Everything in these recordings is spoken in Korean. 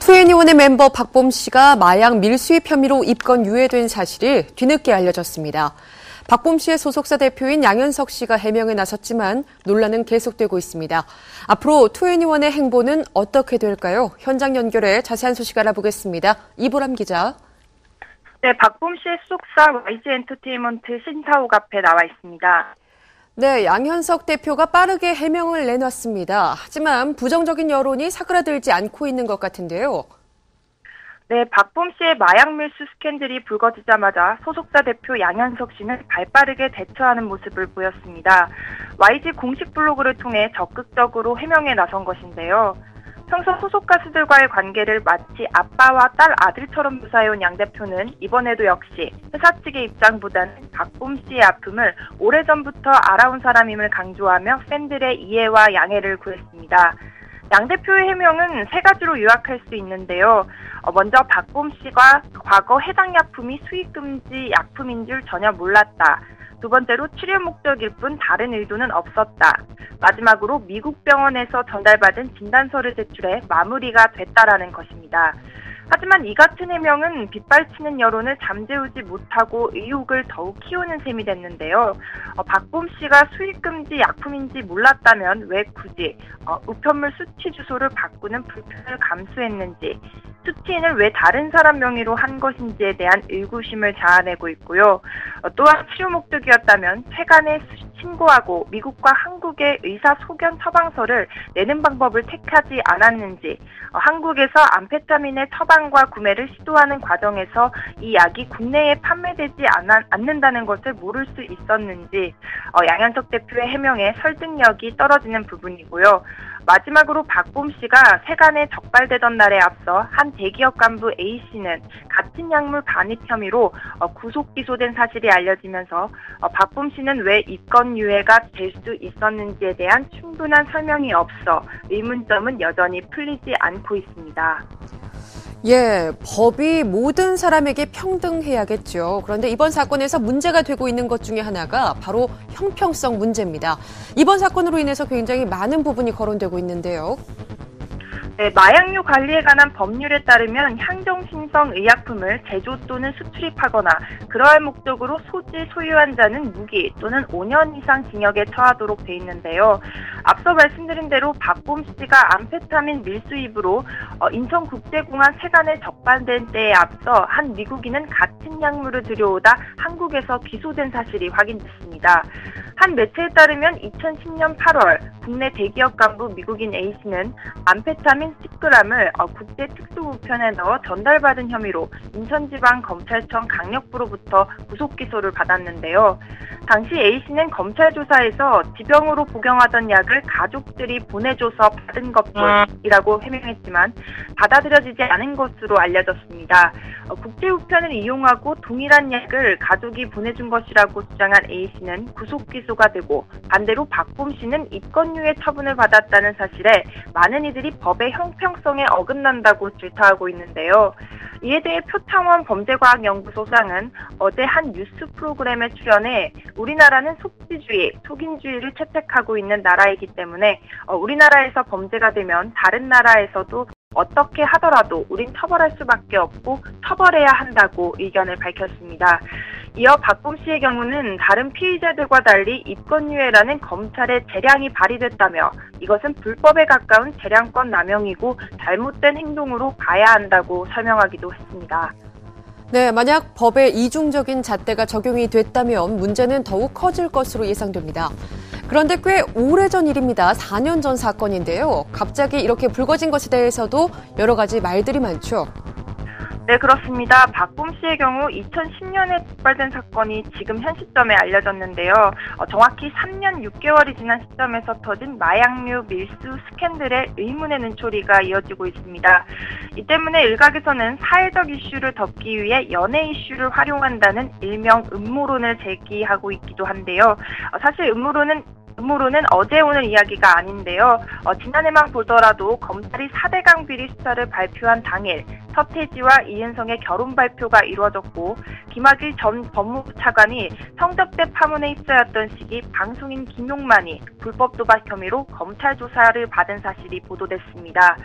투애니원의 멤버 박범 씨가 마약 밀수입 혐의로 입건 유예된 사실이 뒤늦게 알려졌습니다. 박범 씨의 소속사 대표인 양현석 씨가 해명에 나섰지만 논란은 계속되고 있습니다. 앞으로 투애니원의 행보는 어떻게 될까요? 현장 연결해 자세한 소식 알아보겠습니다. 이보람 기자. 네, 박범 씨의 소속사 YG 엔터테인먼트 신사옥 앞에 나와 있습니다. 네, 양현석 대표가 빠르게 해명을 내놨습니다. 하지만 부정적인 여론이 사그라들지 않고 있는 것 같은데요. 네, 박범 씨의 마약 밀수 스캔들이 불거지자마자 소속사 대표 양현석 씨는 발빠르게 대처하는 모습을 보였습니다. YG 공식 블로그를 통해 적극적으로 해명에 나선 것인데요. 평소 소속 가수들과의 관계를 마치 아빠와 딸, 아들처럼 묘사해온 양 대표는 이번에도 역시 회사 측의 입장보다는 박범 씨의 아픔을 오래전부터 알아온 사람임을 강조하며 팬들의 이해와 양해를 구했습니다. 양 대표의 해명은 세 가지로 요약할 수 있는데요. 먼저 박범 씨가 과거 해당 약품이 수입금지 약품인 줄 전혀 몰랐다. 두 번째로 치료 목적일 뿐 다른 의도는 없었다. 마지막으로 미국 병원에서 전달받은 진단서를 제출해 마무리가 됐다라는 것입니다. 하지만 이 같은 해명은 빗발치는 여론을 잠재우지 못하고 의혹을 더욱 키우는 셈이 됐는데요. 박범 씨가 수입금지 약품인지 몰랐다면 왜 굳이 우편물 수취 주소를 바꾸는 불편을 감수했는지, 수취인을 왜 다른 사람 명의로 한 것인지에 대한 의구심을 자아내고 있고요. 또한 치료 목적이었다면 세간에 신고하고 미국과 한국의 의사 소견 처방서를 내는 방법을 택하지 않았는지, 한국에서 암페타민의 처방과 구매를 시도하는 과정에서 이 약이 국내에 판매되지 않는다는 것을 모를 수 있었는지, 양현석 대표의 해명에 설득력이 떨어지는 부분이고요. 마지막으로 박범 씨가 세간에 적발되던 날에 앞서 한 대기업 간부 A씨는 같은 약물 반입 혐의로 구속 기소된 사실이 알려지면서 박범 씨는 왜 입건 유예가 될 수 있었는지에 대한 충분한 설명이 없어 의문점은 여전히 풀리지 않고 있습니다. 예, 법이 모든 사람에게 평등해야겠죠. 그런데 이번 사건에서 문제가 되고 있는 것 중에 하나가 바로 형평성 문제입니다. 이번 사건으로 인해서 굉장히 많은 부분이 거론되고 있는데요. 네, 마약류 관리에 관한 법률에 따르면 향정신성 의약품을 제조 또는 수출입하거나 그러할 목적으로 소지, 소유한 자는 무기 또는 5년 이상 징역에 처하도록 돼 있는데요. 앞서 말씀드린 대로 박범 씨가 암페타민 밀수입으로 인천국제공항 세관에 적발된 때에 앞서 한 미국인은 같은 약물을 들여오다 한국에서 기소된 사실이 확인됐습니다. 한 매체에 따르면 2010년 8월 국내 대기업 간부 미국인 A씨는 암페타민 10g을 국제특수우편에 넣어 전달받은 혐의로 인천지방검찰청 강력부로부터 구속기소를 받았는데요. 당시 A씨는 검찰 조사에서 지병으로 복용하던 약을 가족들이 보내줘서 받은 것뿐이라고 해명했지만 받아들여지지 않은 것으로 알려졌습니다. 국제우편을 이용하고 동일한 약을 가족이 보내준 것이라고 주장한 A씨는 구속기소가 되고, 반대로 박범 씨는 입건유예 처분을 받았다는 사실에 많은 이들이 법의 형평성에 어긋난다고 질타하고 있는데요. 이에 대해 표창원 범죄과학연구소장은 어제 한 뉴스 프로그램에 출연해 우리나라는 속지주의, 속인주의를 채택하고 있는 나라이기 때문에 우리나라에서 범죄가 되면 다른 나라에서도 어떻게 하더라도 우린 처벌할 수밖에 없고 처벌해야 한다고 의견을 밝혔습니다. 이어 박범 씨의 경우는 다른 피의자들과 달리 입건유예라는 검찰의 재량이 발휘됐다며 이것은 불법에 가까운 재량권 남용이고 잘못된 행동으로 봐야 한다고 설명하기도 했습니다. 네, 만약 법에 이중적인 잣대가 적용이 됐다면 문제는 더욱 커질 것으로 예상됩니다. 그런데 꽤 오래전 일입니다. 4년 전 사건인데요. 갑자기 이렇게 불거진 것에 대해서도 여러 가지 말들이 많죠. 네, 그렇습니다. 박범 씨의 경우 2010년에 적발된 사건이 지금 현 시점에 알려졌는데요. 정확히 3년 6개월이 지난 시점에서 터진 마약류 밀수 스캔들의 의문의 눈초리가 이어지고 있습니다. 이 때문에 일각에서는 사회적 이슈를 덮기 위해 연예 이슈를 활용한다는 일명 음모론을 제기하고 있기도 한데요. 사실 음모론은 어제 오늘 이야기가 아닌데요. 지난해만 보더라도 검찰이 4대강 비리 수사를 발표한 당일 서태지와 이은성의 결혼 발표가 이루어졌고, 김학의 전 법무부 차관이 성접대 파문에 휩싸였던 시기 방송인 김용만이 불법 도박 혐의로 검찰 조사를 받은 사실이 보도됐습니다.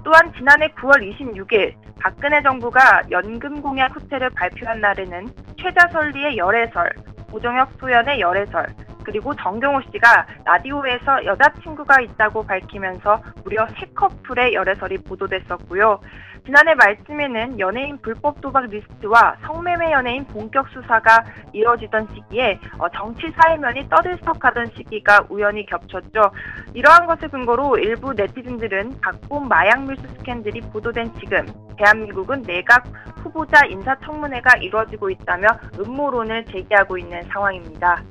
또한 지난해 9월 26일 박근혜 정부가 연금 공약 후퇴를 발표한 날에는 최자설리의 열애설, 오정혁 소연의 열애설, 그리고 정경호 씨가 라디오에서 여자친구가 있다고 밝히면서 무려 3커플의 열애설이 보도됐었고요. 지난해 말쯤에는 연예인 불법 도박 리스트와 성매매 연예인 본격 수사가 이뤄지던 시기에 정치 사회면이 떠들썩하던 시기가 우연히 겹쳤죠. 이러한 것을 근거로 일부 네티즌들은 박봄 마약 밀수 스캔들이 보도된 지금 대한민국은 내각 후보자 인사청문회가 이루어지고 있다며 음모론을 제기하고 있는 상황입니다.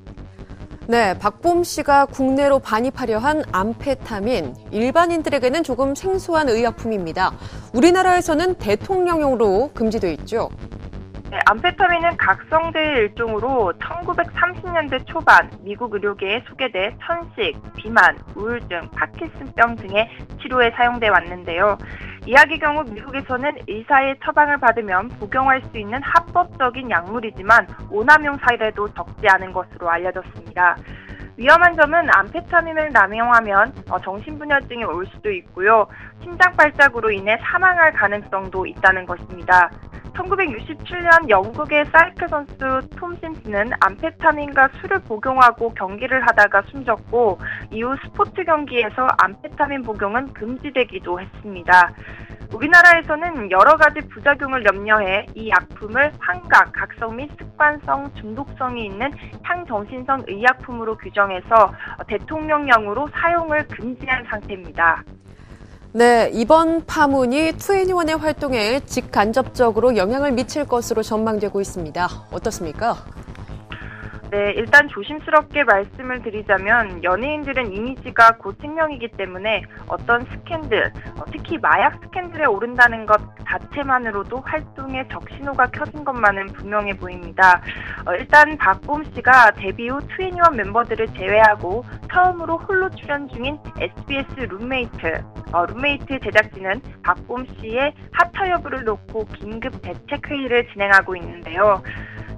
네, 박봄 씨가 국내로 반입하려 한 암페타민, 일반인들에게는 조금 생소한 의약품입니다. 우리나라에서는 대통령령으로 금지돼 있죠. 네, 암페타민은 각성제의 일종으로 1930년대 초반 미국 의료계에 소개돼 천식, 비만, 우울증, 파킨슨병 등의 치료에 사용돼 왔는데요. 이야기 경우 미국에서는 의사의 처방을 받으면 복용할 수 있는 합법적인 약물이지만 오남용 사례도 적지 않은 것으로 알려졌습니다. 위험한 점은 암페타민을 남용하면 정신분열증이 올 수도 있고요. 심장 발작으로 인해 사망할 가능성도 있다는 것입니다. 1967년 영국의 사이클 선수 톰 심슨은 암페타민과 술을 복용하고 경기를 하다가 숨졌고 이후 스포츠 경기에서 암페타민 복용은 금지되기도 했습니다. 우리나라에서는 여러 가지 부작용을 염려해 이 약품을 환각, 각성 및 습관성, 중독성이 있는 향정신성 의약품으로 규정해서 대통령령으로 사용을 금지한 상태입니다. 네, 이번 파문이 2NE1의 활동에 직간접적으로 영향을 미칠 것으로 전망되고 있습니다. 어떻습니까? 네, 일단 조심스럽게 말씀을 드리자면 연예인들은 이미지가 곧 생명이기 때문에 어떤 스캔들, 특히 마약 스캔들에 오른다는 것 자체만으로도 활동에 적신호가 켜진 것만은 분명해 보입니다. 일단 박봄 씨가 데뷔 후 2NE1 멤버들을 제외하고 처음으로 홀로 출연 중인 SBS 룸메이트 제작진은 박봄 씨의 하차 여부를 놓고 긴급 대책 회의를 진행하고 있는데요.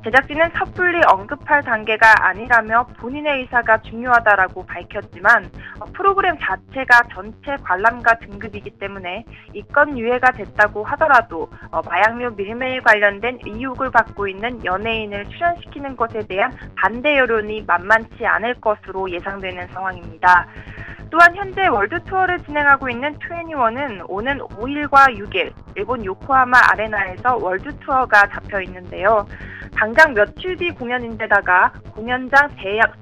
제작진은 섣불리 언급할 단계가 아니라며 본인의 의사가 중요하다라고 밝혔지만 프로그램 자체가 전체 관람가 등급이기 때문에 이건 유예가 됐다고 하더라도 마약류 밀매에 관련된 의혹을 받고 있는 연예인을 출연시키는 것에 대한 반대 여론이 만만치 않을 것으로 예상되는 상황입니다. 또한 현재 월드 투어를 진행하고 있는 2NE1은 오는 5일과 6일 일본 요코하마 아레나에서 월드 투어가 잡혀 있는데요. 당장 며칠 뒤 공연인데다가 공연장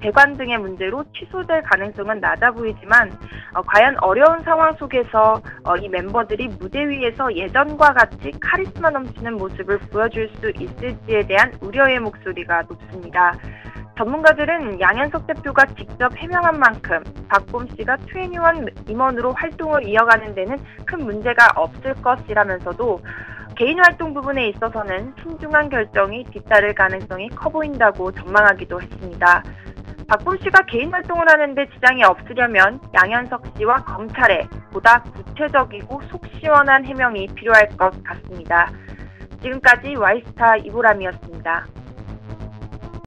대관 등의 문제로 취소될 가능성은 낮아 보이지만 과연 어려운 상황 속에서 이 멤버들이 무대 위에서 예전과 같이 카리스마 넘치는 모습을 보여줄 수 있을지에 대한 우려의 목소리가 높습니다. 전문가들은 양현석 대표가 직접 해명한 만큼 박봄 씨가 2NE1 임원으로 활동을 이어가는 데는 큰 문제가 없을 것이라면서도 개인 활동 부분에 있어서는 신중한 결정이 뒤따를 가능성이 커 보인다고 전망하기도 했습니다. 박봄 씨가 개인 활동을 하는데 지장이 없으려면 양현석 씨와 검찰에 보다 구체적이고 속 시원한 해명이 필요할 것 같습니다. 지금까지 와이스타 이보람이었습니다.